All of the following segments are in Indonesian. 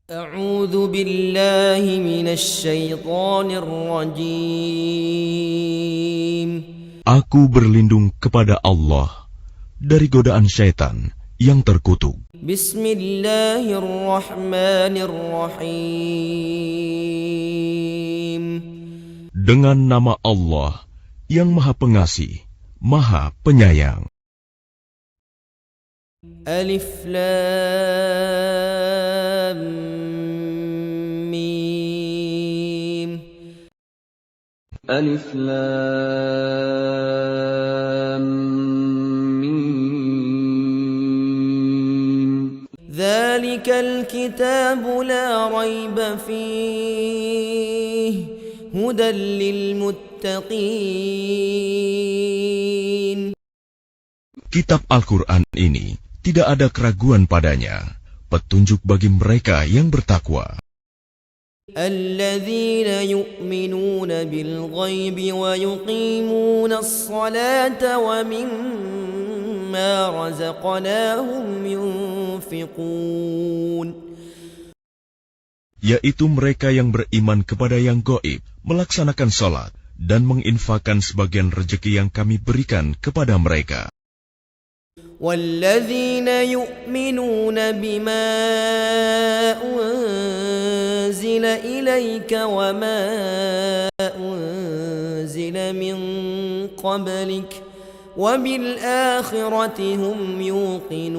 أعوذ بالله من الشيطان الرجيم. Aku berlindung kepada Allah dari godaan syaitan yang terkutuk. Bismillahirrahmanirrahim. Dengan nama Allah yang Maha Pengasih, Maha Penyayang. Alif Lam Mim. Alif Lam Mim. Dzalikal kitabu la raiba fihi hudan lil muttaqin. Kitab Al-Quran ini tidak ada keraguan padanya, petunjuk bagi mereka yang bertakwa. Alladzina yu'minuna bil ghaibi wa yuqimuna as-salata wa mimma razaqnahum yunfiqun. Yaitu mereka yang beriman kepada yang gaib, melaksanakan salat, dan menginfakkan sebagian rezeki yang kami berikan kepada mereka. وَالَّذِينَ يُؤْمِنُونَ بِمَا أُنزِلَ إِلَيْكَ وَمَا أُنزِلَ مِن قَبْلِكَ وَبِالْآخِرَةِ هُمْ يُوقِنُونَ.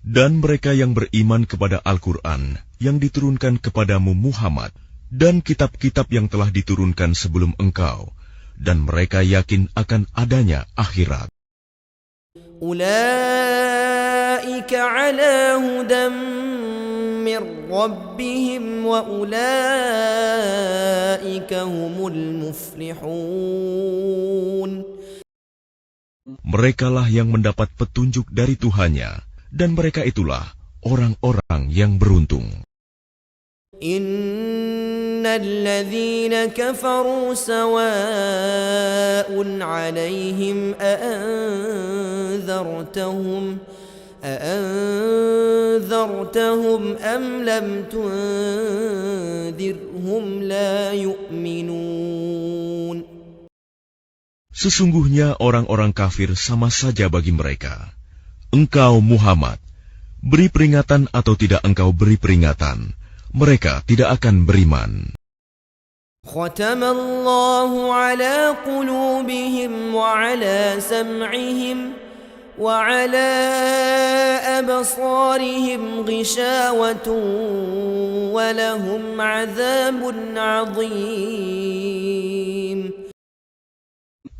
Dan mereka yang beriman kepada Al-Quran yang diturunkan kepadamu Muhammad dan kitab-kitab yang telah diturunkan sebelum engkau, dan mereka yakin akan adanya akhirat. Ulaika ala hudan min rabbihim wa ulaika humul muflihun. Merekalah yang mendapat petunjuk dari Tuhannya, dan mereka itulah orang-orang yang beruntung. Innalladzina kafaru sawa'un 'alaihim a'anzartahum am lam tunzirhum la yu'minun. Sesungguhnya orang-orang kafir sama saja bagi mereka. Engkau Muhammad, beri peringatan atau tidak engkau beri peringatan, mereka tidak akan beriman. Khatamallahu ala qulubihim wa ala sam'ihim wa ala absarihim ghishawatun wa lahum 'adzabun 'adzim.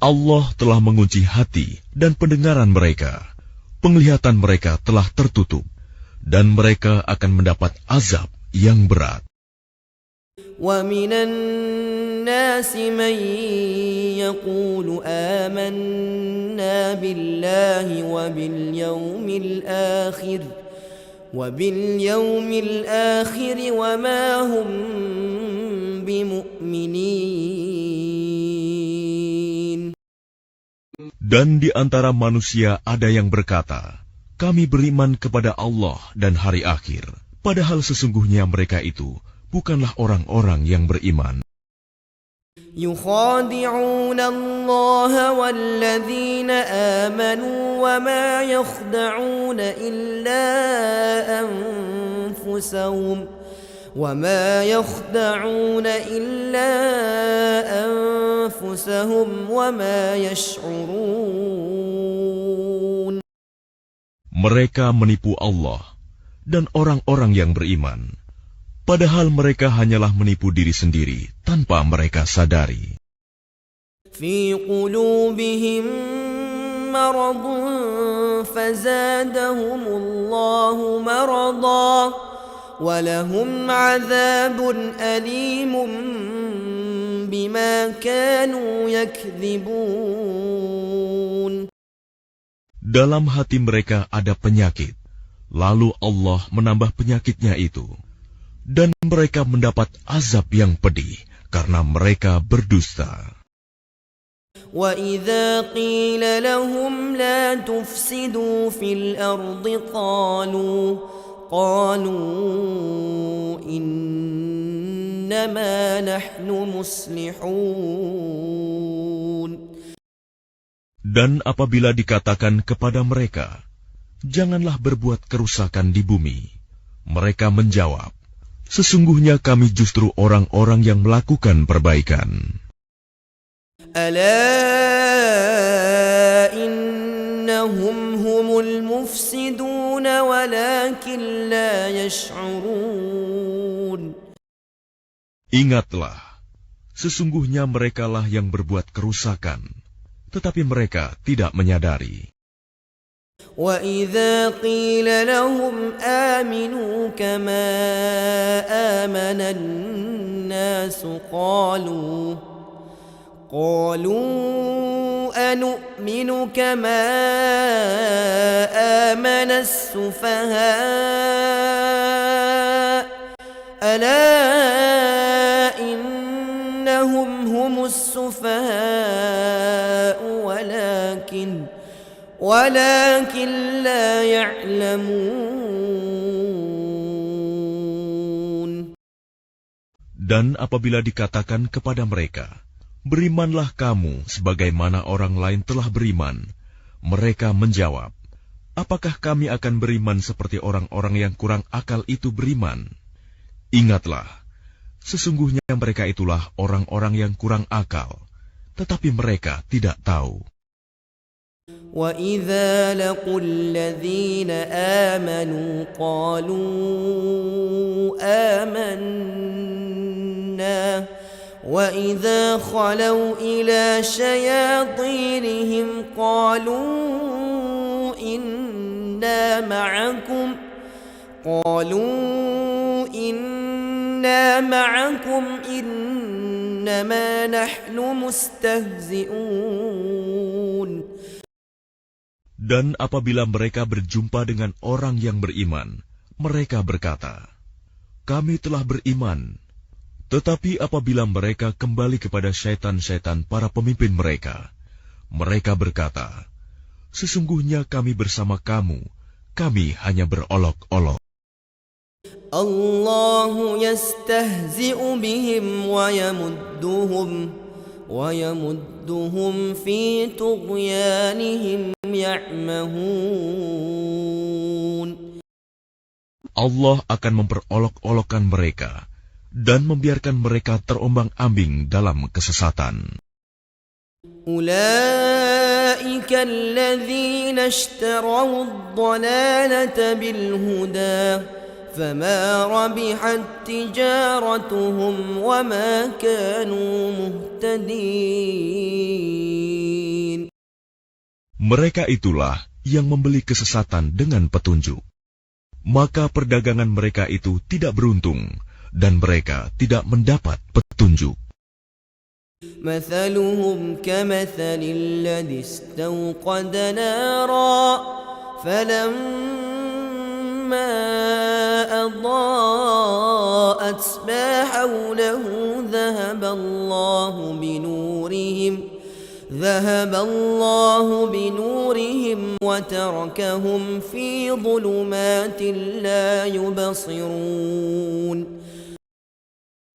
Allah telah mengunci hati dan pendengaran mereka. Penglihatan mereka telah tertutup, dan mereka akan mendapat azab yang berat. وَمِنَ النَّاسِ مَن يَقُولُ آمَنَّا بِاللَّهِ وَبِالْيَوْمِ الْآخِرِ وَمَا هُمْ بِمُؤْمِنِينَ. Dan di antara manusia ada yang berkata, kami beriman kepada Allah dan hari akhir, padahal sesungguhnya mereka itu bukanlah orang-orang yang beriman. يُخَادِعُونَ اللَّهَ وَالَّذِينَ آمَنُوا وَمَا يَخْدَعُونَ إِلَّا أَنفُسَهُمْ وَمَا يَشْعُرُونَ. Mereka menipu Allah dan orang-orang yang beriman, padahal mereka hanyalah menipu diri sendiri tanpa mereka sadari. في قلوبهم مرض فزادهم الله مرضا ولهم عذاب أليم بما كانوا يكذبون. Dalam hati mereka ada penyakit, lalu Allah menambah penyakitnya itu, dan mereka mendapat azab yang pedih karena mereka berdusta. وإذا قيل لهم لا تفسدوا في الأرض قالوا إنما نحن مصلحون. Dan apabila dikatakan kepada mereka, janganlah berbuat kerusakan di bumi, mereka menjawab, sesungguhnya kami justru orang-orang yang melakukan perbaikan. ألا إنهم هم المفسدون ولكن لا يشعرون. Ingatlah, sesungguhnya merekalah yang berbuat kerusakan, tetapi mereka tidak menyadari. وَإِذَا قِيلَ لَهُمْ آمِنُوا كَمَا آمَنَ النَّاسُ قالوا أنؤمن كما آمن السفهاء ألا إنهم هم السفهاء ولكن لا يعلمون. Dan apabila dikatakan kepada mereka, berimanlah kamu sebagaimana orang lain telah beriman, mereka menjawab, apakah kami akan beriman seperti orang-orang yang kurang akal itu beriman? Ingatlah, sesungguhnya mereka itulah orang-orang yang kurang akal, tetapi mereka tidak tahu. وَإِذَا لَقُوا الَّذِينَ آمَنُوا قَالُوا آمَنَّا وَإِذَا خَلَوْا إِلَى شَيَاطِينِهِمْ قَالُوا إِنَّا مَعَكُمْ إِنَّمَا نَحْنُ مُسْتَهْزِئُونَ. Dan apabila mereka berjumpa dengan orang yang beriman, mereka berkata, kami telah beriman. Tetapi apabila mereka kembali kepada syaitan-syaitan para pemimpin mereka, mereka berkata, sesungguhnya kami bersama kamu, kami hanya berolok-olok. Allahu yastahzi'u bihim wa yamudduhum fi tughyanihim ya'mahun. Allah akan memperolok-olokkan mereka dan membiarkan mereka terombang-ambing dalam kesesatan. Ulaika alladzina ishtaraw ad-dalalata bil huda fama rabihat tijaratuhum wama kanu muhtadin. Mereka itulah yang membeli kesesatan dengan petunjuk. Maka perdagangan mereka itu tidak beruntung, dan mereka tidak mendapat petunjuk. Mathaluhum kamathalil ladzi istawqada nara falamma adaa'at ma hawlahu ذهب الله بنورهم وتركهم في ظلمات لا يبصرون.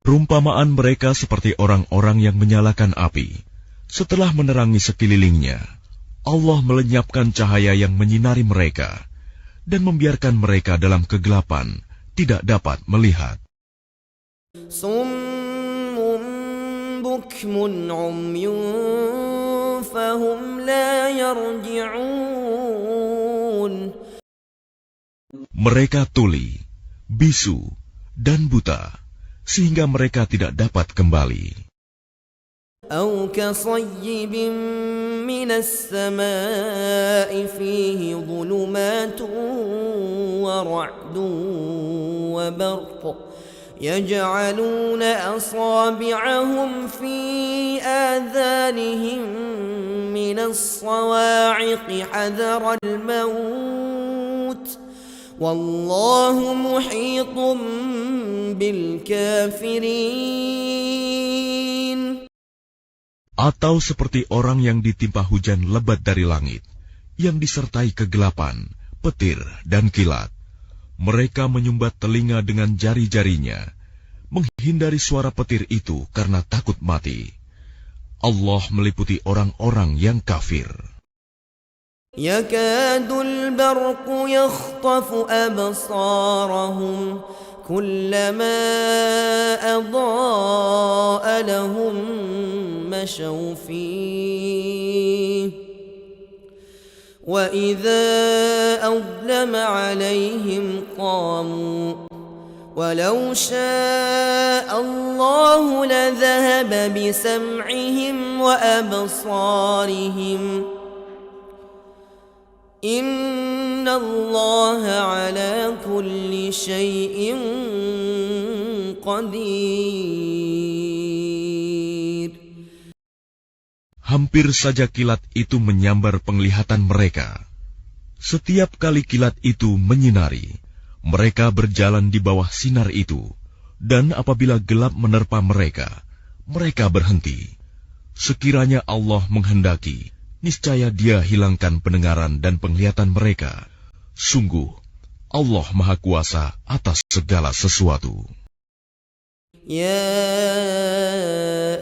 Perumpamaan mereka seperti orang-orang yang menyalakan api. Setelah menerangi sekelilingnya, Allah melenyapkan cahaya yang menyinari mereka dan membiarkan mereka dalam kegelapan, tidak dapat melihat. Summun bukmun umyun fahum la yarji'un. Mereka tuli, bisu, dan buta, sehingga mereka tidak dapat kembali. Aw kasayyibin minas samaa'i fihi dhulumatun wa ra'dun wa barqun yaj'aluna asabi'ahum fi adhanihim minas sawa'iqi hadara al-maut wallahu muhitun bil kafirin. Atau seperti orang yang ditimpa hujan lebat dari langit, yang disertai kegelapan, petir, dan kilat. Mereka menyumbat telinga dengan jari-jarinya, menghindari suara petir itu karena takut mati. Allah meliputi orang-orang yang kafir. يكاد البرق يخطف أبصارهم كلما أضاء لهم مشوا فيه وإذا أظلم عليهم قاموا ولو شاء الله لذهب بسمعهم وأبصارهم إن الله على كل شيء قدير. Hampir saja kilat itu menyambar penglihatan mereka. Setiap kali kilat itu menyinari, mereka berjalan di bawah sinar itu, dan apabila gelap menerpa mereka, mereka berhenti. Sekiranya Allah menghendaki, niscaya Dia hilangkan pendengaran dan penglihatan mereka. Sungguh, Allah Maha Kuasa atas segala sesuatu. يا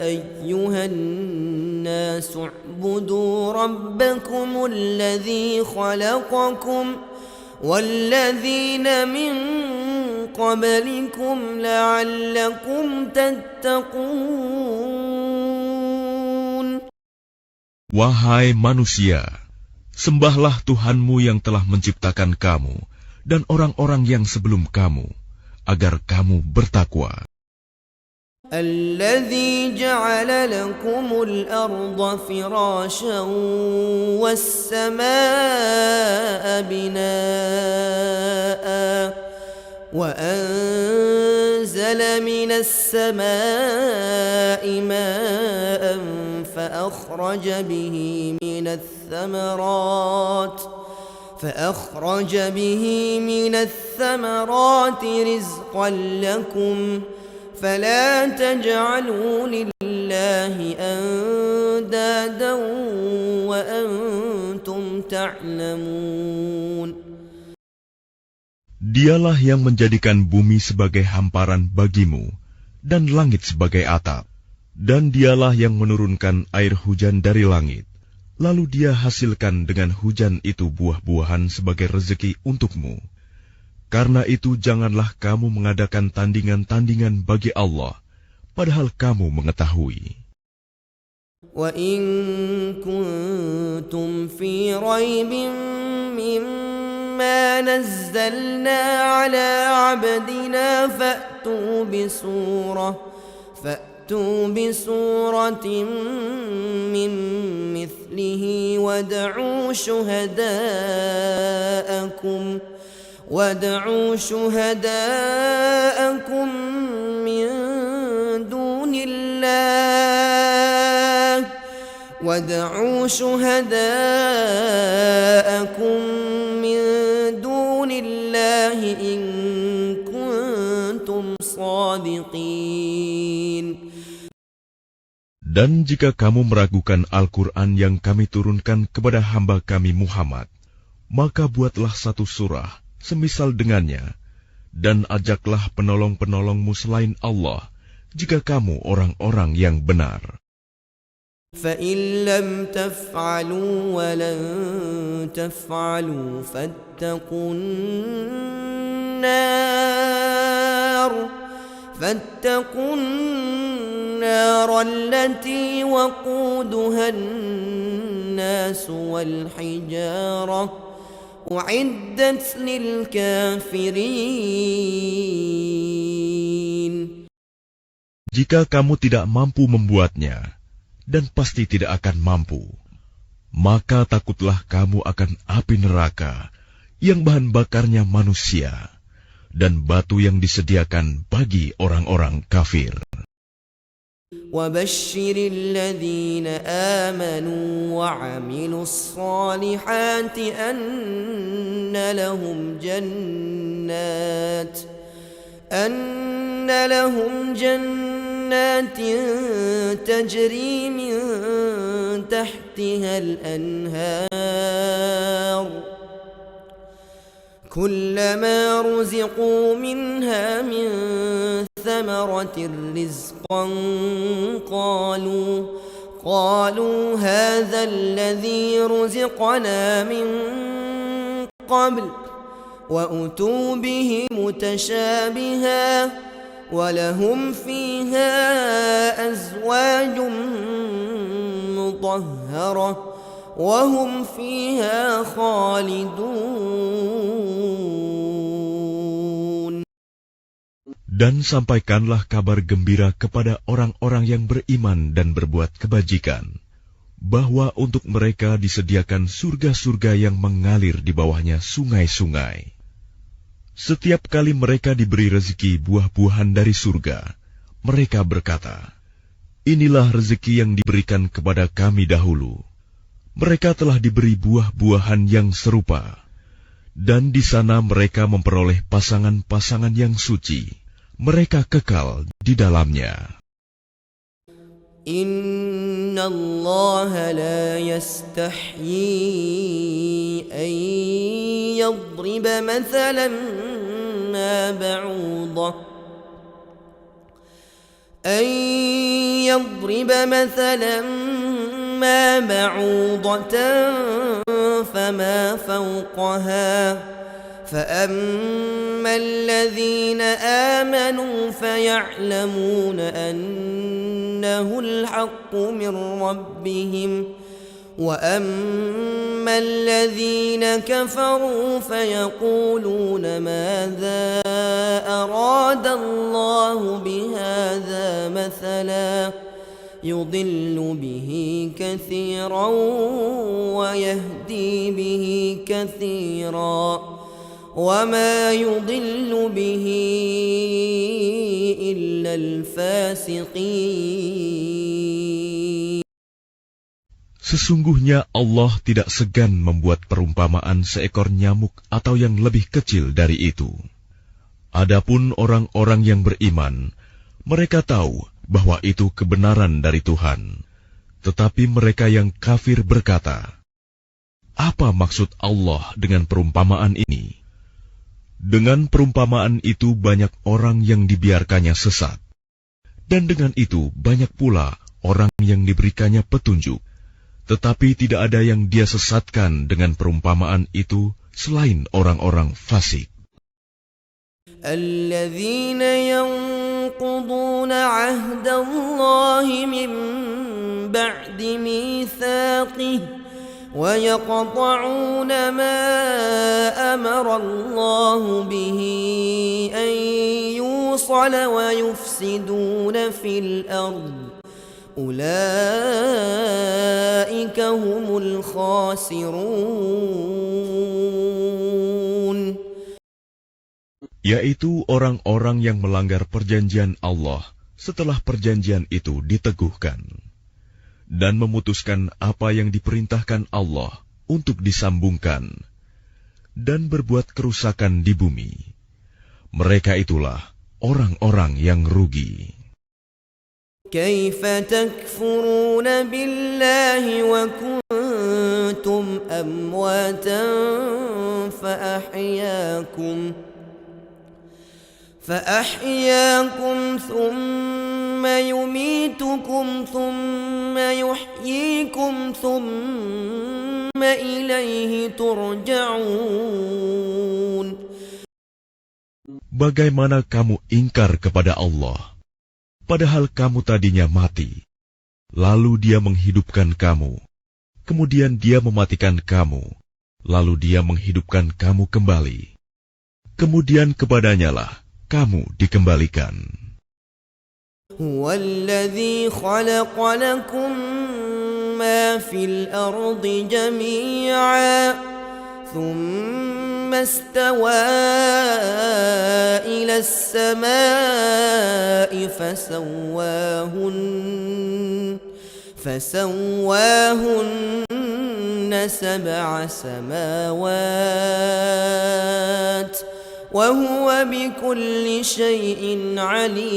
أيها الناس اعبدوا ربكم الذي خلقكم والذين من قبلكم لعلكم تتقون. Wahai manusia, sembahlah Tuhanmu yang telah menciptakan kamu dan orang-orang yang sebelum kamu, agar kamu bertakwa. الذي جعل لكم الأرض فراشا والسماء بناء وأنزل من السماء ماء فأخرج به من الثمرات رزقا لكم فلا تجعلوا لله أندادا وأنتم تعلمون. Dialah yang menjadikan bumi sebagai hamparan bagimu dan langit sebagai atap, dan Dialah yang menurunkan air hujan dari langit, lalu Dia hasilkan dengan hujan itu buah-buahan sebagai rezeki untukmu. Karena itu janganlah kamu mengadakan tandingan-tandingan bagi Allah, padahal kamu mengetahui. وَإِن كُنتُمْ فِي رَيْبٍ مِّمَّا نَزَّلْنَا عَلَىٰ عَبْدِنَا فَأْتُوا بِسُورَةٍ مِّن مِّثْلِهِ وادعوا شهداءكم من دون الله إن كنتم صادقين. Dan jika kamu meragukan Al-Quran yang kami turunkan kepada hamba kami Muhammad, maka buatlah satu surah semisal dengannya, dan ajaklah penolong-penolongmu selain Allah, jika kamu orang-orang yang benar. فَإِن لَّمْ تَفْعَلُوا وَلَن تَفْعَلُوا فَاتَّقُوا النَّارَ الَّتِي وَقُودُهَا النَّاسُ وَالْحِجَارَةُ أعدت للكافرين. Jika kamu tidak mampu membuatnya, dan pasti tidak akan mampu, maka takutlah kamu akan api neraka yang bahan bakarnya manusia dan batu yang disediakan bagi orang-orang kafir. وبشر الذين آمنوا وعملوا الصالحات أن لهم جنات تجري من تحتها الأنهار كلما رزقوا منها من ثمرة رزقا قالوا هذا الذي رزقنا من قبل وأتوا به متشابها ولهم فيها أزواج مطهرة وهم فيها خالدون. Dan sampaikanlah kabar gembira kepada orang-orang yang beriman dan berbuat kebajikan, bahwa untuk mereka disediakan surga-surga yang mengalir di bawahnya sungai-sungai. Setiap kali mereka diberi rezeki buah-buahan dari surga, mereka berkata, "Inilah rezeki yang diberikan kepada kami dahulu." Mereka telah diberi buah-buahan yang serupa, dan di sana mereka memperoleh pasangan-pasangan yang suci. Mereka kekal di dalamnya. Inna Allah la yastahyi an yadriba mathalan ma ba'udah ما بعوضة فما فوقها فأما الذين آمنوا فيعلمون أنه الحق من ربهم وأما الذين كفروا فيقولون ماذا أراد الله بهذا مثلا يضل به كثيرا ويهدي به كثيرا وما يضل به إلا الفاسقين. Sesungguhnya Allah tidak segan membuat perumpamaan seekor nyamuk atau yang lebih kecil dari itu. Adapun orang-orang yang beriman, mereka tahu bahwa itu kebenaran dari Tuhan. Tetapi mereka yang kafir berkata, "Apa maksud Allah dengan perumpamaan ini?" Dengan perumpamaan itu banyak orang yang dibiarkannya sesat. Dan dengan itu banyak pula orang yang diberikannya petunjuk. Tetapi tidak ada yang dia sesatkan dengan perumpamaan itu selain orang-orang fasik. الذين ينقضون عهد الله من بعد ميثاقه ويقطعون ما أمر الله به أن يوصل ويفسدون في الأرض أولئك هم الخاسرون. Yaitu orang-orang yang melanggar perjanjian Allah setelah perjanjian itu diteguhkan, dan memutuskan apa yang diperintahkan Allah untuk disambungkan, dan berbuat kerusakan di bumi. Mereka itulah orang-orang yang rugi. كيف تكفرون بالله وكنتم أمواتا فأحياكم ثم يميتكم ثم يحييكم ثم إليه ترجعون. Bagaimana kamu ingkar kepada Allah, padahal kamu tadinya mati, lalu Dia menghidupkan kamu, kemudian Dia mematikan kamu, lalu Dia menghidupkan kamu kembali, kemudian kepadanya-lah kamu dikembalikan. Huwallazi khalaqa lakum ma fil ardi jami'a thumma istawa ila as-samaa'i fasawwahunna sab'a samawat وهو بكل شيء عليم.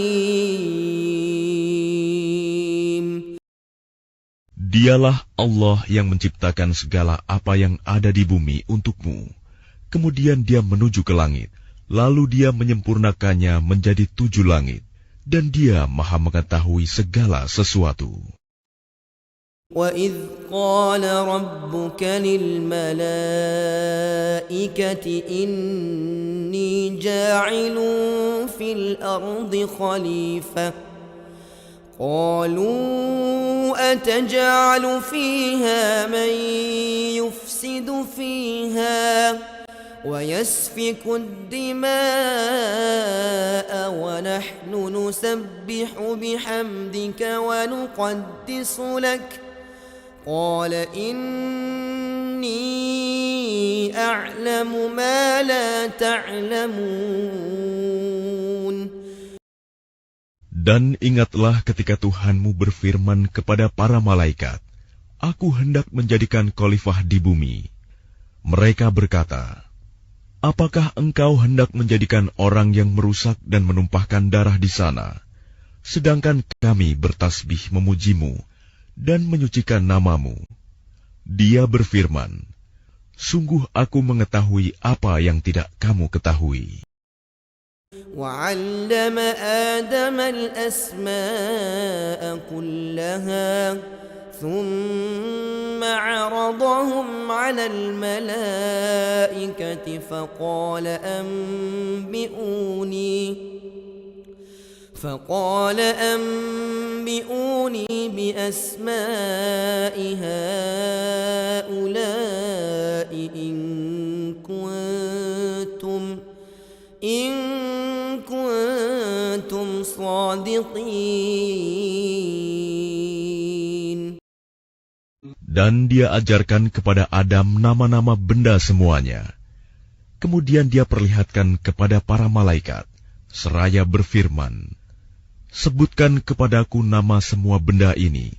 Dialah Allah yang menciptakan segala apa yang ada di bumi untukmu. Kemudian Dia menuju ke langit, lalu Dia menyempurnakannya menjadi 7 langit, dan Dia Maha mengetahui segala sesuatu. وَإِذْ قَالَ رَبُّكَ لِلْمَلَائِكَةِ إِنِّي جَاعِلٌ فِي الْأَرْضِ خَلِيفَةً قَالُوا أَتَجْعَلُ فِيهَا مَن يُفْسِدُ فِيهَا وَيَسْفِكُ الدِّمَاءَ وَنَحْنُ نُسَبِّحُ بِحَمْدِكَ وَنُقَدِّسُ لَكَ قال إني أعلم ما لا تعلمون. Dan ingatlah ketika Tuhanmu berfirman kepada para malaikat, Aku hendak menjadikan khalifah di bumi. Mereka berkata, Apakah engkau hendak menjadikan orang yang merusak dan menumpahkan darah di sana, sedangkan kami bertasbih memujimu dan menyucikan namamu? Dia berfirman, Sungguh aku mengetahui apa yang tidak kamu ketahui. وَعَلَّمَ آدَمَ الْأَسْمَاءَ كُلَّهَا ثُمَّ عَرَضَهُمْ عَلَى الْمَلَائِكَةِ فقال أنبئوني بأسماء هؤلاء إن كنتم صادقين. Dan Dia ajarkan kepada Adam nama-nama benda semuanya. Kemudian Dia perlihatkan kepada para malaikat, seraya berfirman, Sebutkan kepadaku nama semua benda ini,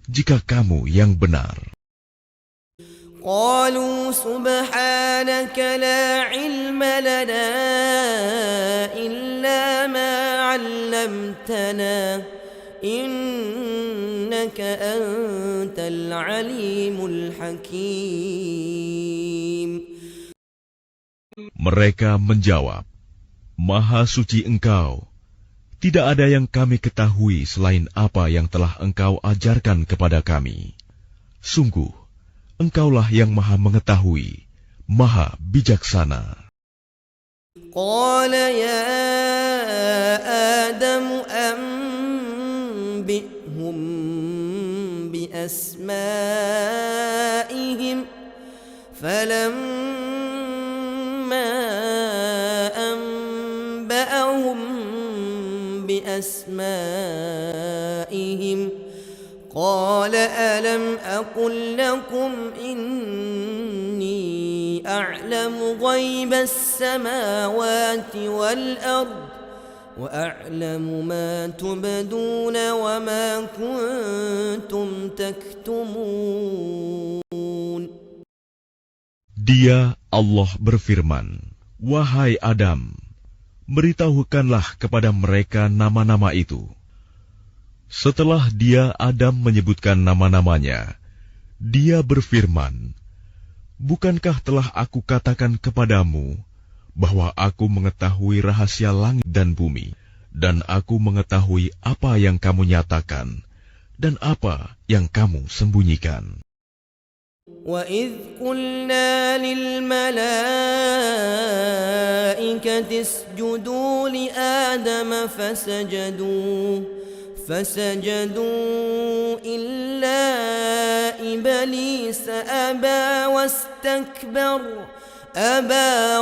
jika kamu yang benar. قالوا سبحانك لا علم لنا إلا ما علمتنا إنك أنت العليم الحكيم. Mereka menjawab, Maha suci Engkau, tidak ada yang kami ketahui selain apa yang telah Engkau ajarkan kepada kami. Sungguh, Engkaulah yang Maha mengetahui, Maha bijaksana. قال يا آدم أنبئهم بأسمائهم فلما أنبأهم بأسمائهم قال ألم أقل لكم إني أعلم غيب السماوات والأرض وأعلم ما تبدون وما كنتم تكتمون. Dia, Allah berfirman, Wahai Adam, beritahukanlah kepada mereka nama-nama itu. Setelah Dia, Adam, menyebutkan nama-namanya, Dia berfirman, Bukankah telah aku katakan kepadamu bahwa aku mengetahui rahasia langit dan bumi, dan aku mengetahui apa yang kamu nyatakan dan apa yang kamu sembunyikan. وَإِذْ قُلْنَا لِلْمَلَائِكَةِ اسْجُدُوا لِآدَمَ فسجدوا إلا إبليس أبى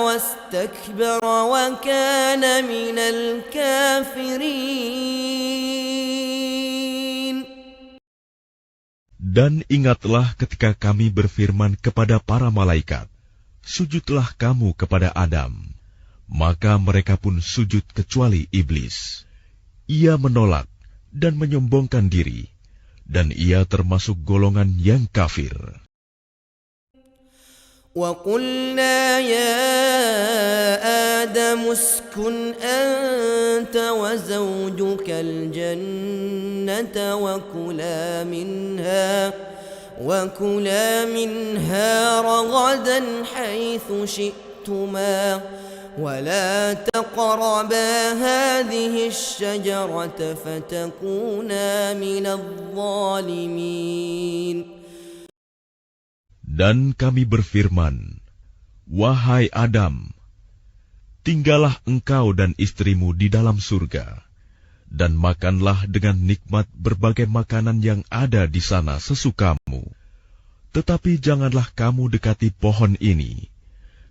واستكبر وكان من الكافرين. Dan ingatlah ketika kami berfirman kepada para malaikat, Sujudlah kamu kepada Adam. Maka mereka pun sujud kecuali iblis. Ia menolak dan menyombongkan diri, dan ia termasuk golongan yang kafir. وَقُلْنَا يَا آدَمُ اسكن أنت وزوجك الجنة وكلا منها رغدا حيث شئتما ولا تقربا هذه الشجرة فتكونا من الظالمين. Dan kami berfirman, wahai Adam, tinggallah engkau dan istrimu di dalam surga, dan makanlah dengan nikmat berbagai makanan yang ada di sana sesukamu. Tetapi janganlah kamu dekati pohon ini,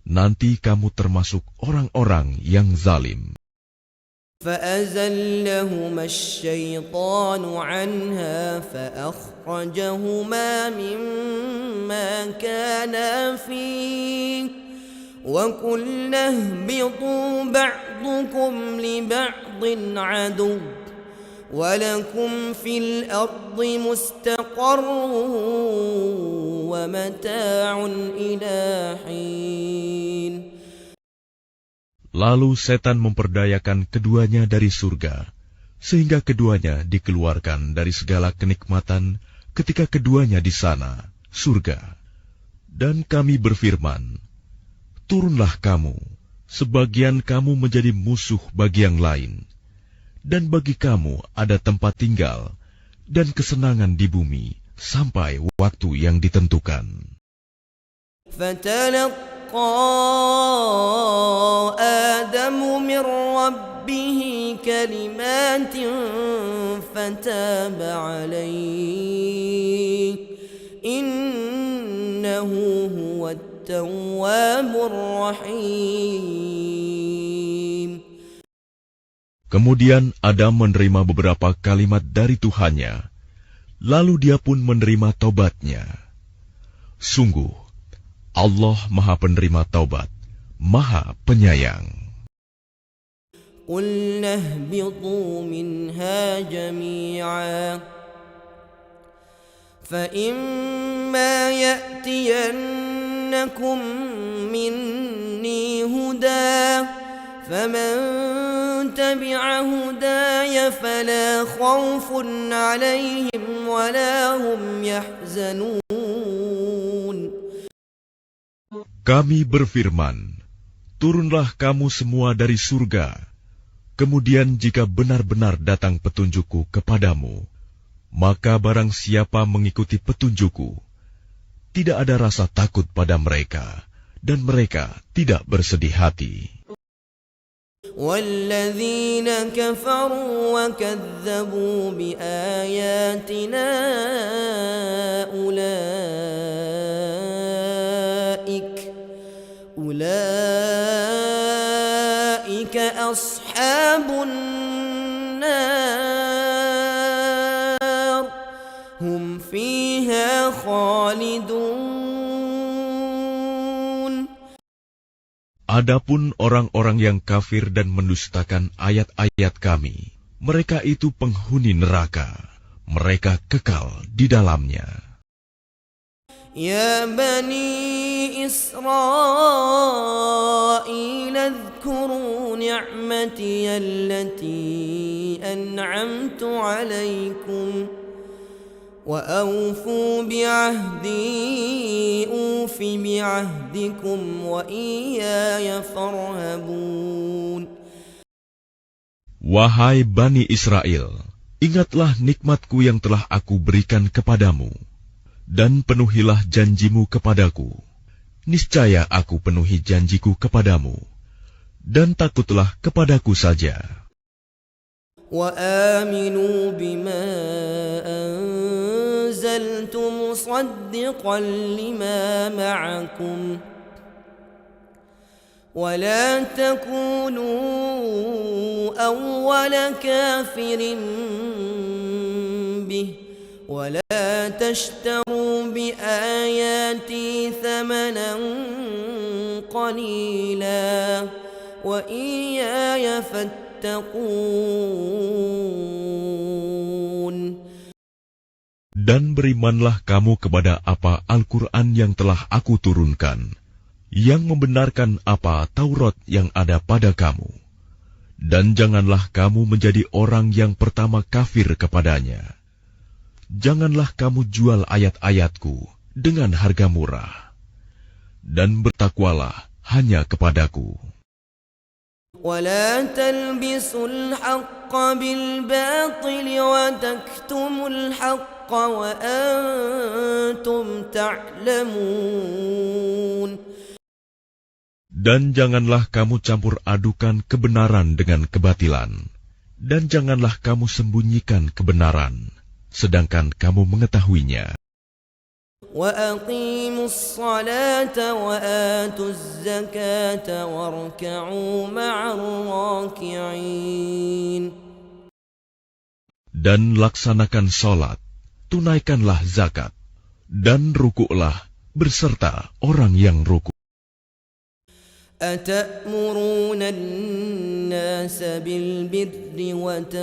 nanti kamu termasuk orang-orang yang zalim. فأزلهما الشيطان عنها فأخرجهما مما كانا فيه وقلنا اهبطوا بعضكم لبعض عدو ولكم في الأرض مستقر ومتاع إلى حين. Lalu setan memperdayakan keduanya dari surga, sehingga keduanya dikeluarkan dari segala kenikmatan ketika keduanya di sana, surga. Dan kami berfirman, turunlah kamu, sebagian kamu menjadi musuh bagi yang lain, dan bagi kamu ada tempat tinggal dan kesenangan di bumi sampai waktu yang ditentukan. آدم من ربه كلمات فتاب عليه إنه هو التواب الرحيم. Kemudian Adam menerima beberapa kalimat dari Tuhannya, lalu dia pun menerima taubatnya. Sungguh, Allah Maha Penerima Taubat, Maha Penyayang. قُلْنَا اهْبِطُوا مِنْهَا جَمِيعًا فَإِمَّا يَأْتِيَنَّكُمْ مِنِّي هُدًى فَمَنْ تَبِعَ هُدَايَ فَلَا خَوْفٌ عَلَيْهِمْ وَلَا هُمْ يَحْزَنُونَ. Kami berfirman, turunlah kamu semua dari surga. Kemudian jika benar-benar datang petunjukku kepadamu, maka barang siapa mengikuti petunjukku, tidak ada rasa takut pada mereka, dan mereka tidak bersedih hati. وَالَّذِينَ كَفَرُوا وَكَذَّبُوا بِآيَاتِنَا أُولَئِكَ أَصْحَابُ النَّارِ هُمْ فِيهَا خَالِدُونَ. Adapun orang-orang yang kafir dan mendustakan ayat-ayat kami, mereka itu penghuni neraka, mereka kekal di dalamnya. يا بني إسرائيل اذكروا نعمتي التي أنعمت عليكم وأوفوا بعهدي أوف بعهدكم وإياي فارهبون. Wahai Bani Israel, ingatlah nikmatku yang telah aku berikan kepadamu, dan penuhilah janjimu kepadaku. Niscaya aku penuhi janjiku kepadamu, dan takutlah kepadaku saja. وآمنوا بما أنزلت مصدقا لما معكم ولا تكونوا أول كافر به ولا تشتروا بآياتي ثمنا قليلا وإياي فاتقون. Dan berimanlah kamu kepada apa Al-Quran yang telah aku turunkan, yang membenarkan apa Taurat yang ada pada kamu. Dan janganlah kamu menjadi orang yang pertama kafir kepadanya. Janganlah kamu jual ayat-ayatku dengan harga murah. Dan bertakwalah hanya kepadaku. ولا تلبسوا الحق بالباطل وتكتموا الحق وأنتم تعلمون. Dan janganlah kamu campur adukan kebenaran dengan kebatilan, dan janganlah kamu sembunyikan kebenaran, sedangkan kamu mengetahuinya. وأقيموا الصلاة وآتوا الزكاة واركعوا مع الراكعين. Dan laksanakan sholat, tunaikanlah zakat, dan rukuklah berserta orang yang rukuk. أتأمرون الناس بالبر وتنسون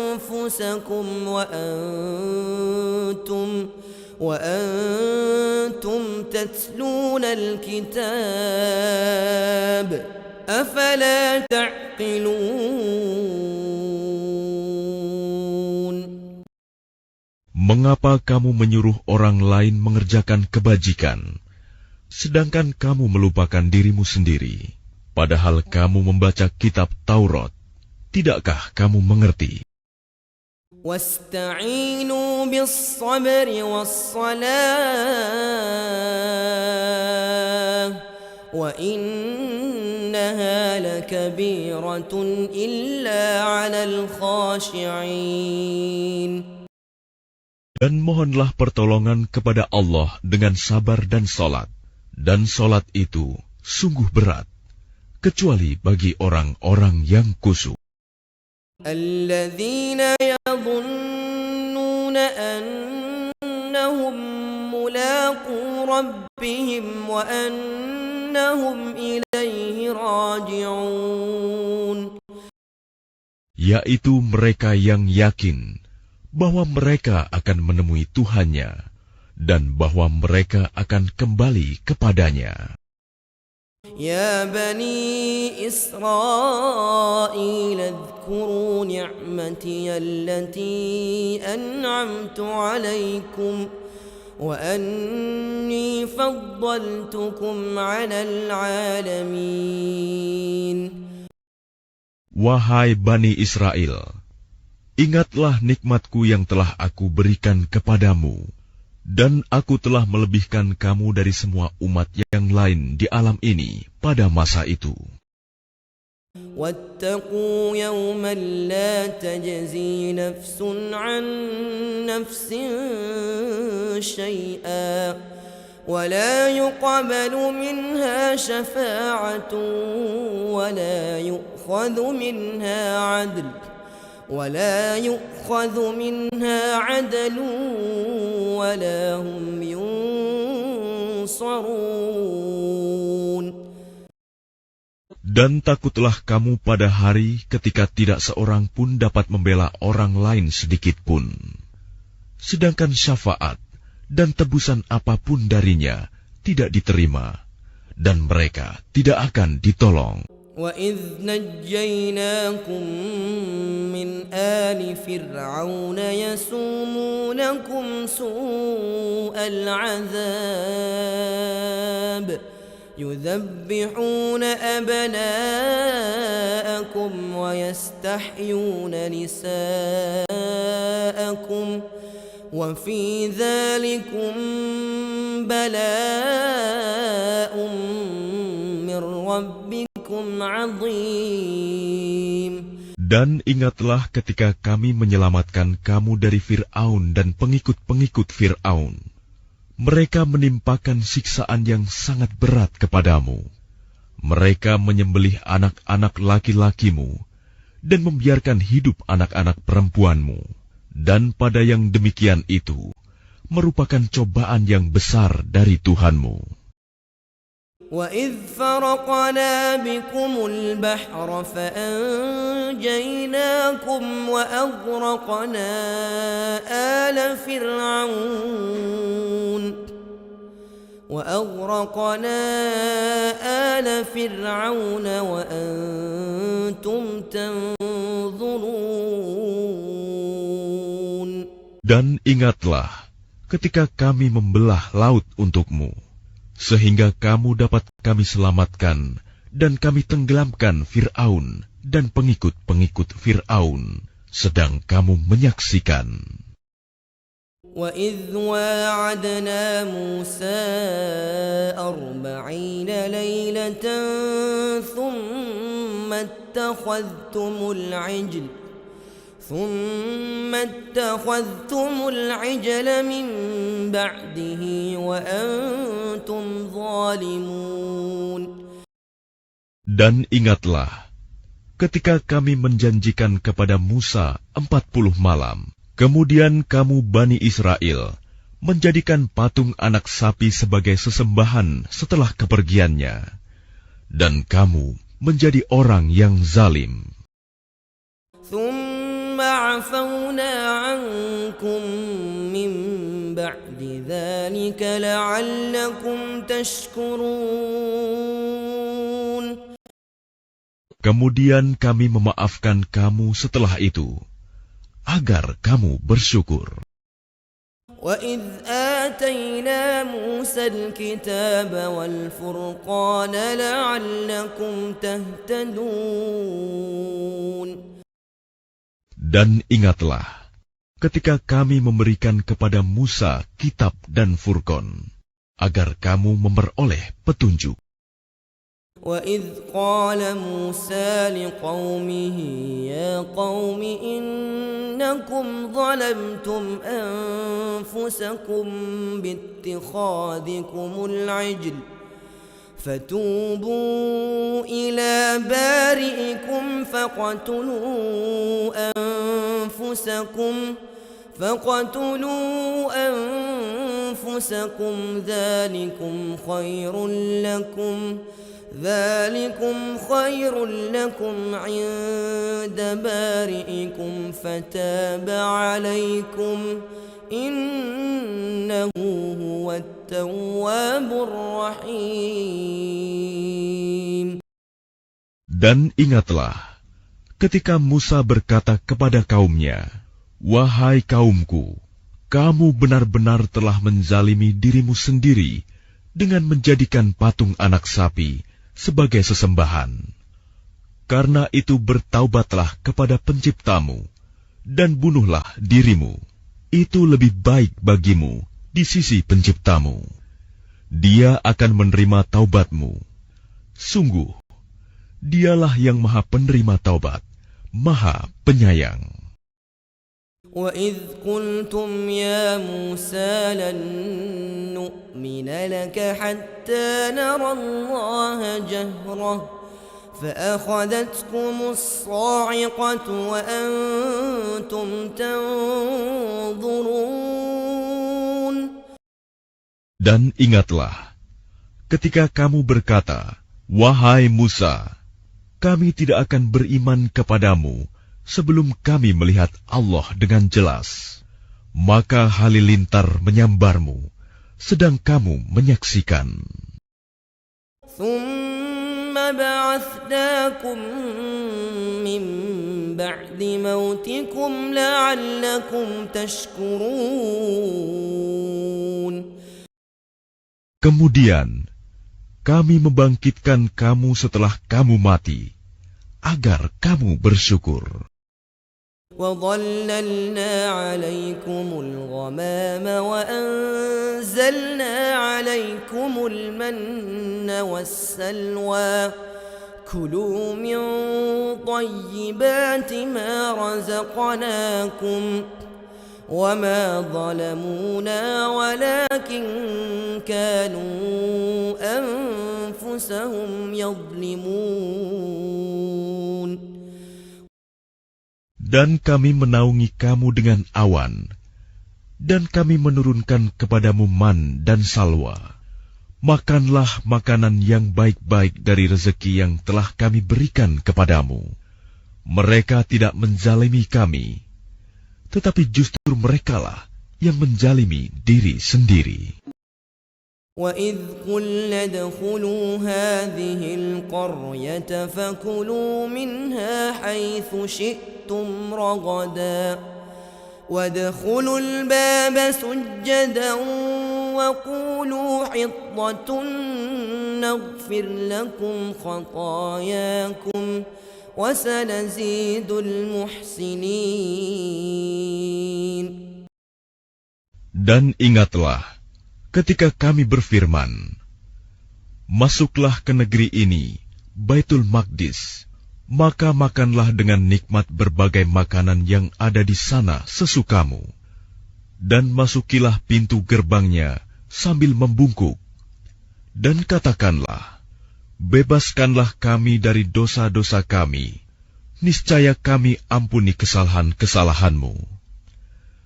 أنفسكم وأنتم تتلون الكتاب أفلا تعقلون. Mengapa kamu menyuruh orang lain mengerjakan kebajikan, sedangkan kamu melupakan dirimu sendiri, padahal kamu membaca kitab Taurat? Tidakkah kamu mengerti? واستعينوا بالصبر والصلاة وإنها لكبيرة إلا على الخاشعين. Dan mohonlah pertolongan kepada Allah dengan sabar dan solat. Dan solat itu sungguh berat, kecuali bagi orang-orang yang khusyuk. الذين يظنون أنهم ملاقو ربهم وأنهم إليه راجعون. Yaitu mereka yang yakin bahwa mereka akan menemui Tuhannya dan bahwa mereka akan kembali kepadanya. يا بني إسرائيل اذكروا نعمتي التي أنعمت عليكم وأني فضلتكم على العالمين. Wahai Bani Israel, ingatlah nikmatku yang telah aku berikan kepadamu, dan aku telah melebihkan kamu dari semua umat yang lain di alam ini pada masa itu. واتقوا يوما لا تجزي نفس عن نفس شيئا ولا يقبل منها شفاعة ولا يؤخذ منها عدل ولا هم ينصرون. Dan takutlah kamu pada hari ketika tidak seorang pun dapat membela orang lain sedikit pun, sedangkan syafaat dan tebusan apapun darinya tidak diterima, dan mereka tidak akan ditolong. وَإِذْ نَجَّيْنَاكُمْ مِنْ آلِ فِرْعَوْنَ يَسُومُونَكُمْ سُوءَ الْعَذَابِ يُذَبِّحُونَ أَبْنَاءَكُمْ وَيَسْتَحْيُونَ نِسَاءَكُمْ وَفِي ذَلِكُمْ بَلَاءٌ مِّن رَّبِّكُمْ عَظِيمٌ. Dan ingatlah ketika kami menyelamatkan kamu dari Fir'aun dan pengikut-pengikut Fir'aun. Mereka menimpakan siksaan yang sangat berat kepadamu. Mereka menyembelih anak-anak laki-lakimu dan membiarkan hidup anak-anak perempuanmu. Dan pada yang demikian itu merupakan cobaan yang besar dari Tuhanmu. وَإِذْ فَرَقْنَا بِكُمُ الْبَحْرَ فَأَنْجَيْنَاكُمْ وَأَغْرَقْنَا آلَ فِرْعَوْنَ وأغرقنا آل فرعون وأنتم تنظرون. Dan ingatlah ketika kami membelah laut untukmu, sehingga kamu dapat kami selamatkan dan kami tenggelamkan Fir'aun dan pengikut-pengikut Fir'aun, sedang kamu menyaksikan. وَإِذْ وَاعَدْنَا مُوسَىٰ 40 لَيْلَةً ثُمَّ اتَّخَذْتُمُ الْعِجْلَ مِنْ بَعْدِهِ وَأَنْتُمْ ظَالِمُونَ. Dan ingatlah ketika kami menjanjikan kepada Musa 40 malam, kemudian kamu Bani Israel menjadikan patung anak sapi sebagai sesembahan setelah kepergiannya, dan kamu menjadi orang yang zalim. ثُمَّ عَفَوْنَا عَنْكُمْ مِنْ بَعْدِ ذَلِكَ لَعَلَّكُمْ تَشْكُرُونَ. Kemudian kami memaafkan kamu setelah itu, agar kamu bersyukur. وَإِذْ آتَيْنَا مُوسَى الْكِتَابَ وَالْفُرْقَانَ لَعَلَّكُمْ تَهْتَدُونَ. Dan ingatlah ketika kami memberikan kepada Musa kitab dan Furqan, agar kamu memperoleh petunjuk. وَإِذْ قَالَ مُوسَى لِقَوْمِهِ يَا قَوْمِ إِنَّكُمْ ظَلَمْتُمْ أَنفُسَكُمْ بِاتِّخَاذِكُمُ الْعِجْلَ فَتُوبُوا إِلَى بَارِئِكُمْ فَقَتُلُوا أَنفُسَكُمْ ذَلِكُمْ خَيْرٌ لَكُمْ عِندَ بَارِئِكُمْ فَتَابَ عَلَيْكُمْ إِنَّهُ هُوَ التَّوَّابُ الرَّحِيمُ. Dan ingatlah ketika Musa berkata kepada kaumnya, "Wahai kaumku, kamu benar-benar telah menzalimi dirimu sendiri dengan menjadikan patung anak sapi sebagai sesembahan. Karena itu bertaubatlah kepada Penciptamu dan bunuhlah dirimu. Itu lebih baik bagimu di sisi Penciptamu. Dia akan menerima taubatmu. Sungguh, Dialah yang Maha Penerima Taubat, Maha Penyayang." وَإِذْ قُلْتُمْ يَا مُوسَى لَن نُّؤْمِنَ لَكَ حَتَّىٰ نَرَى اللَّهَ جَهْرَةً فَأَخَذَتْكُمُ الصَّاعِقَةُ وَأَنْتُمْ تَنظُرُونَ. Dan ingatlah, ketika kamu berkata, "Wahai Musa, kami tidak akan beriman kepadamu sebelum kami melihat Allah dengan jelas." Maka halilintar menyambarmu, sedang kamu menyaksikan. ثُمَّ بَعَثْنَاكُمْ مِنْ بَعْدِ مَوْتِكُمْ لَعَلَّكُمْ تَشْكُرُونَ. Kemudian kami membangkitkan kamu setelah kamu mati, agar kamu bersyukur. وَظَلَّلْنَا عَلَيْكُمُ الْغَمَامَ وَأَنزَلْنَا عَلَيْكُمُ الْمَنَّ وَالسَّلْوَىٰ كُلُوا مِن طَيِّبَاتِ مَا رَزَقْنَاكُمْ وَمَا ظَلَمُونَا وَلَكِن كَانُوا أَنفُسَهُمْ يَظْلِمُونَ. Dan kami menaungi kamu dengan awan, dan kami menurunkan kepadamu man dan salwa. Makanlah makanan yang baik-baik dari rezeki yang telah kami berikan kepadamu. Mereka tidak menzalimi kami, tetapi justru merekalah yang menzalimi diri sendiri. وإذ قلنا ادخلوا هذه القرية فكلوا منها حيث شئتم رغدا وادخلوا الباب سجدا وقولوا حطة نغفر لكم خطاياكم وسنزيد المحسنين. Dan ingatlah ketika kami berfirman, masuklah ke negeri ini, Baitul Maqdis, maka makanlah dengan nikmat berbagai makanan yang ada di sana sesukamu. Dan masukilah pintu gerbangnya sambil membungkuk. Dan katakanlah, bebaskanlah kami dari dosa-dosa kami, niscaya kami ampuni kesalahan-kesalahanmu.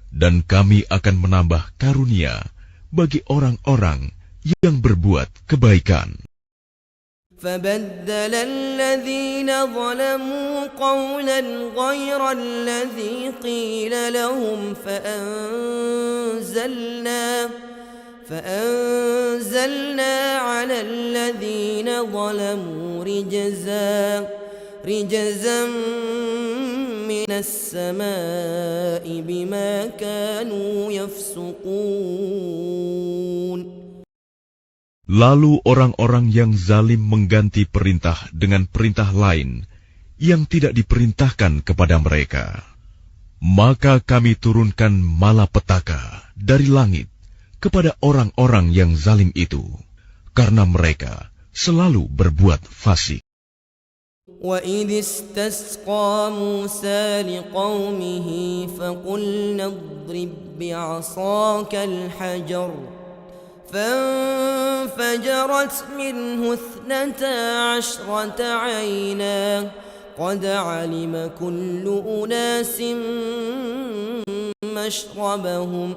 Dan kami akan menambah karunia bagi orang-orang yang berbuat kebaikan. فبدل الذين ظلموا قولا غير الذي قيل لهم فأنزلنا على الذين ظلموا رجزا من السماء بما كانوا يفسقون. Lalu orang-orang yang zalim mengganti perintah dengan perintah lain yang tidak diperintahkan kepada mereka. Maka kami turunkan malapetaka dari langit kepada orang-orang yang zalim itu, karena mereka selalu berbuat fasik. وَإِذِ اسْتَسْقَى مُوسَى لِقَوْمِهِ فَقُلْنَا اضْرِبْ بِعَصَاكَ الْحَجَرَ فانفجرت منه 12 عينا قد علم كل أناس مشربهم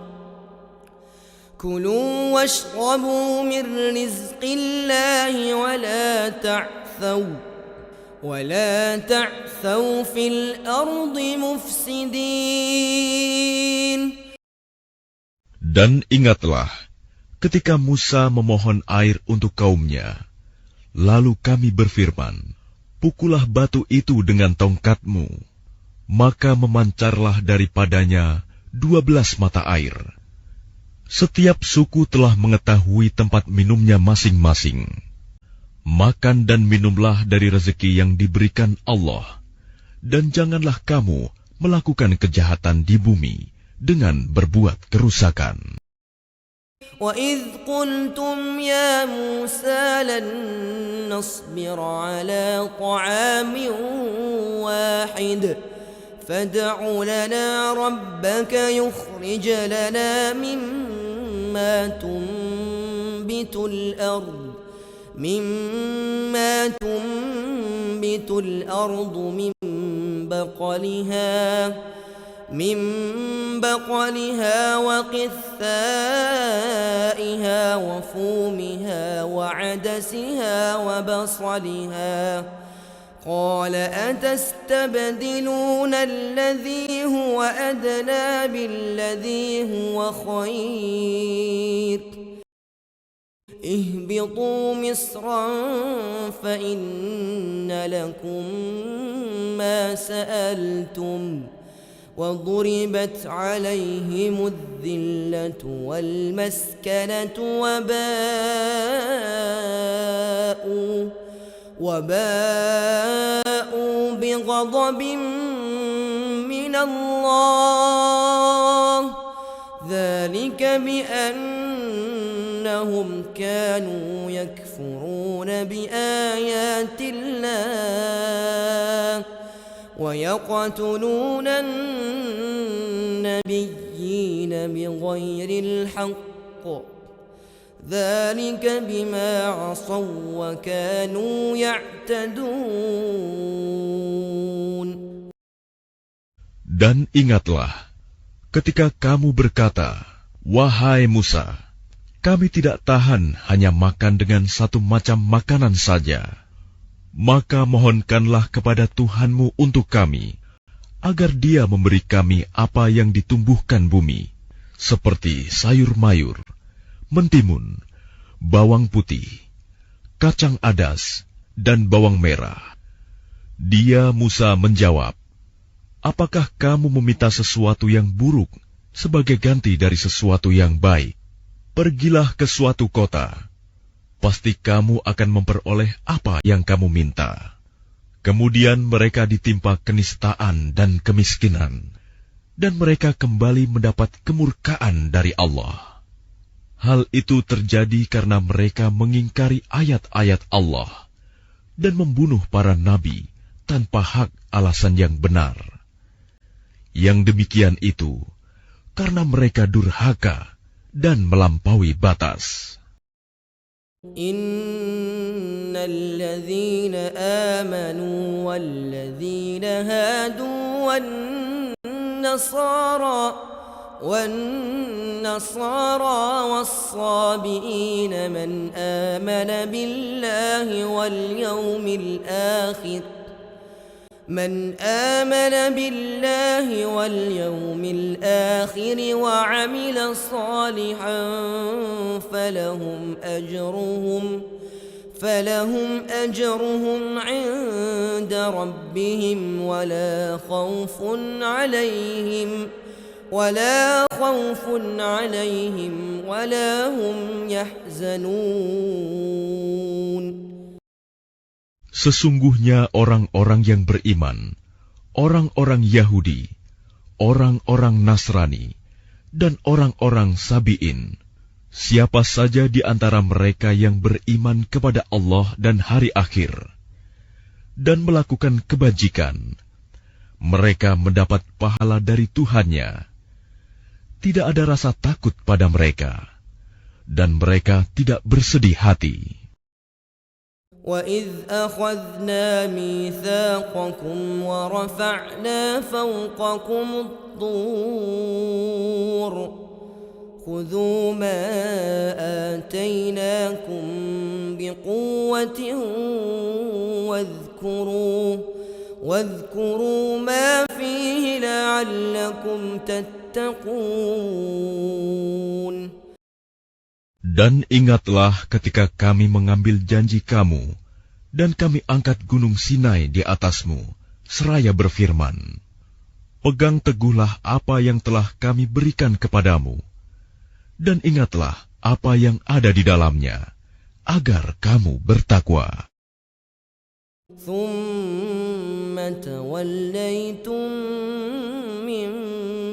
كلوا واشربوا من رزق الله ولا تعثوا في الأرض مفسدين. Dan ingatlah ketika Musa memohon air untuk kaumnya, lalu kami berfirman, pukullah batu itu dengan tongkatmu, maka memancarlah daripadanya 12 mata air. Setiap suku telah mengetahui tempat minumnya masing-masing. Makan dan minumlah dari rezeki yang diberikan Allah, dan janganlah kamu melakukan kejahatan di bumi dengan berbuat kerusakan. وَإِذْ قُلْتُمْ يَا مُوسَى لَن نَّصْبِرَ عَلَىٰ طَعَامٍ وَاحِدٍ فَادْعُ لَنَا رَبَّكَ يُخْرِجْ لَنَا مِمَّا تُنبِتُ الْأَرْضُ من بقلها وقثائها وفومها وعدسها وبصلها قال أتستبدلون الذي هو أدنى بالذي هو خير اهبطوا مصرا فإن لكم ما سألتم وضربت عليهم الذلة والمسكنة وباءوا بغضب من الله ذلك بأنهم كانوا يكفرون بآيات الله ويقتلون النبيين بغير الحق ذلك بما عصوا وكانوا يعتدون. Dan ingatlah ketika kamu berkata, wahai Musa, kami tidak tahan hanya makan dengan satu macam makanan saja. Maka mohonkanlah kepada Tuhanmu untuk kami, agar Dia memberi kami apa yang ditumbuhkan bumi, seperti sayur mayur, mentimun, bawang putih, kacang adas, dan bawang merah. Dia Musa menjawab, "Apakah kamu meminta sesuatu yang buruk sebagai ganti dari sesuatu yang baik? Pergilah ke suatu kota. Pasti kamu akan memperoleh apa yang kamu minta." Kemudian mereka ditimpa kenistaan dan kemiskinan, dan mereka kembali mendapat kemurkaan dari Allah. Hal itu terjadi karena mereka mengingkari ayat-ayat Allah dan membunuh para nabi tanpa hak alasan yang benar. Yang demikian itu karena mereka durhaka dan melampaui batas. Innal ladzina amanu wal ladzina hadu wan nasara was-sabiin man amana billahi wal yawmil akhir من آمن بالله واليوم الآخر وعمل صالحا فلهم أجرهم عند ربهم ولا خوف عليهم ولا هم يحزنون. Sesungguhnya orang-orang yang beriman, orang-orang Yahudi, orang-orang Nasrani, dan orang-orang Sabi'in, siapa saja di antara mereka yang beriman kepada Allah dan hari akhir, dan melakukan kebajikan, mereka mendapat pahala dari Tuhannya. Tidak ada rasa takut pada mereka, dan mereka tidak bersedih hati. وَإِذْ أَخَذْنَا مِيثَاقَكُمْ وَرَفَعْنَا فَوْقَكُمُ الطُّورَ خُذُوا مَا آتَيْنَاكُمْ بِقُوَّةٍ وَاذْكُرُوا مَا فِيهِ لَعَلَّكُمْ تَتَّقُونَ. Dan ingatlah ketika kami mengambil janji kamu, dan kami angkat gunung Sinai di atasmu, seraya berfirman, "Pegang teguhlah apa yang telah kami berikan kepadamu, dan ingatlah apa yang ada di dalamnya, agar kamu bertakwa." ثُمَّ تَوَلَّيْتُم مِّن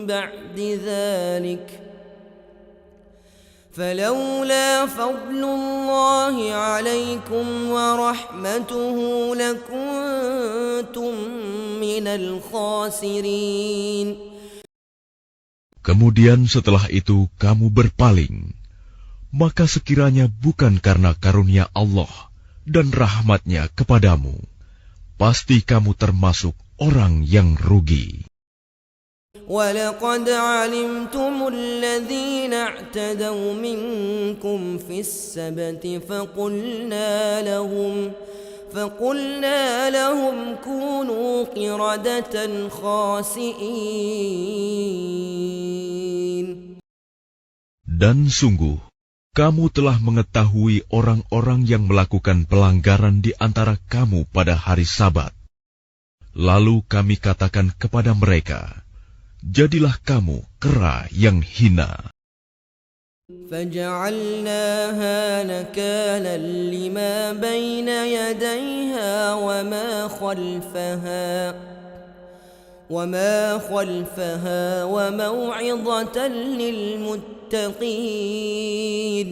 بَعْدِ ذَلِكَ فلولا فضل الله عليكم ورحمته لكنتم من الخاسرين. Kemudian setelah itu kamu berpaling, maka sekiranya bukan karena karunia Allah dan rahmat-Nya kepadamu, pasti kamu termasuk orang yang rugi. وَلَقَدْ عَلِمْتُمُ الَّذِينَ اعْتَدَوْا مِنكُمْ فِي السَّبْتِ فَقُلْنَا لَهُمْ كُونُوا قِرَدَةً خَاسِئِينَ. Dan sungguh, kamu telah mengetahui orang-orang yang melakukan pelanggaran di antara kamu pada hari Sabat. Lalu kami katakan kepada mereka, jadilah kamu kera yang hina. فَجَعَلْنَاهَا نَكَالًا لِمَا بَيْنَ يَدَيْهَا وَمَا خَلْفَهَا وَمَوْعِظَةً لِلْمُتَّقِينَ.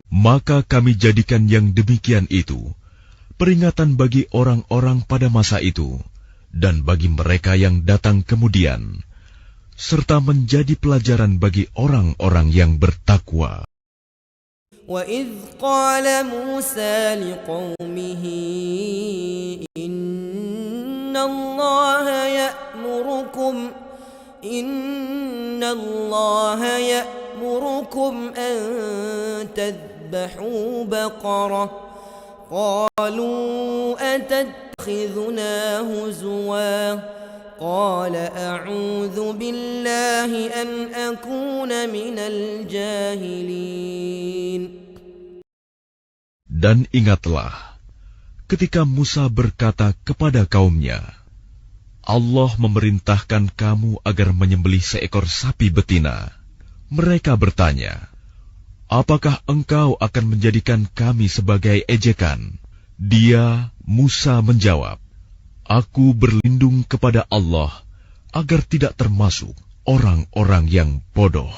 Maka kami jadikan yang demikian itu peringatan bagi orang-orang pada masa itu, dan bagi mereka yang datang kemudian, serta menjadi pelajaran bagi orang-orang yang bertakwa. وَإِذْ قَالَ مُوسَى لِقَوْمِهِ إِنَّ اللَّهَ يَأْمُرُكُمْ أَن تَذْبَحُوا بَقَرَةً قَالُوا أَتَتَّخِذُنَا هُزُوًا قَالَ أَعُوذُ بِاللَّهِ أَنْ أَكُونَ مِنَ الْجَاهِلِينَ. Dan ingatlah, ketika Musa berkata kepada kaumnya, Allah memerintahkan kamu agar menyembelih seekor sapi betina. Mereka bertanya, apakah engkau akan menjadikan kami sebagai ejekan? Dia, Musa, menjawab, aku berlindung kepada Allah agar tidak termasuk orang-orang yang bodoh.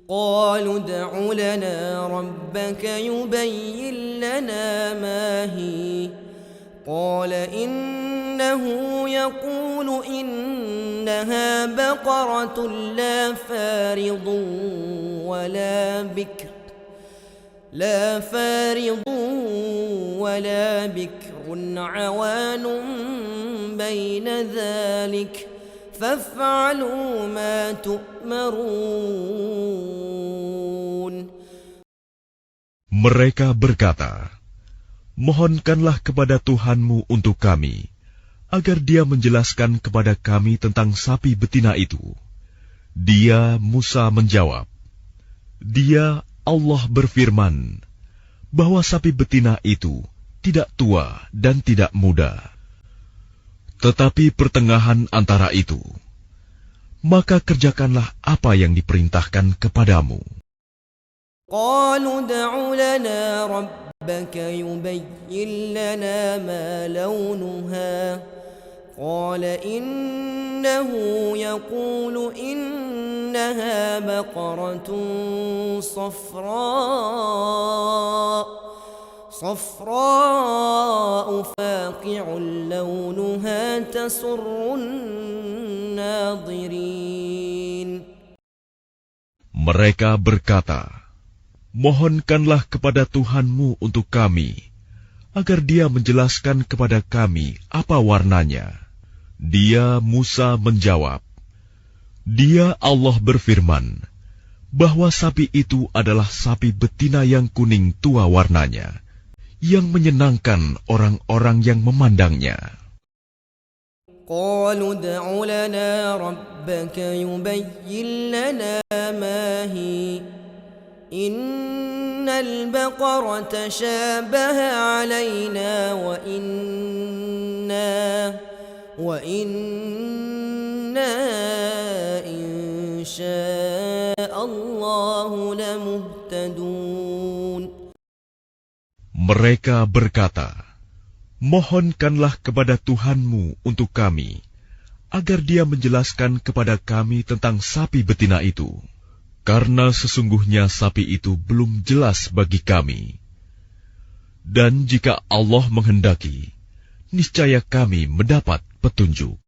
قالوا ادع لنا ربك يبين لنا ما هي قال إنه يقول إنها بقرة لا فارض ولا بكر عوان بين ذلك فافعلوا ما تؤمرون. Mereka berkata, mohonkanlah kepada Tuhanmu untuk kami, agar Dia menjelaskan kepada kami tentang sapi betina itu. Dia, Musa, menjawab, Dia, Allah berfirman, bahwa sapi betina itu tidak tua dan tidak muda, tetapi pertengahan antara itu. Maka kerjakanlah apa yang diperintahkan kepadamu. قالوا ادع لنا ربك يبين لنا ما لونها قال إنه يقول إنها بقرة صفراء فاقع لونها تسر الناظرين. Mereka berkata, mohonkanlah kepada Tuhanmu untuk kami, agar Dia menjelaskan kepada kami apa warnanya. Dia, Musa, menjawab, Dia, Allah berfirman, bahwa sapi itu adalah sapi betina yang kuning tua warnanya, yang menyenangkan orang-orang yang memandangnya. قالوا ادع لنا ربك يبين لنا ما هي إن البقرة شابه علينا وإنا إن شاء الله لمهتدون. Mereka berkata, mohonkanlah kepada Tuhanmu untuk kami, agar Dia menjelaskan kepada kami tentang sapi betina itu. Karena sesungguhnya sapi itu belum jelas bagi kami. Dan jika Allah menghendaki, niscaya kami mendapat petunjuk.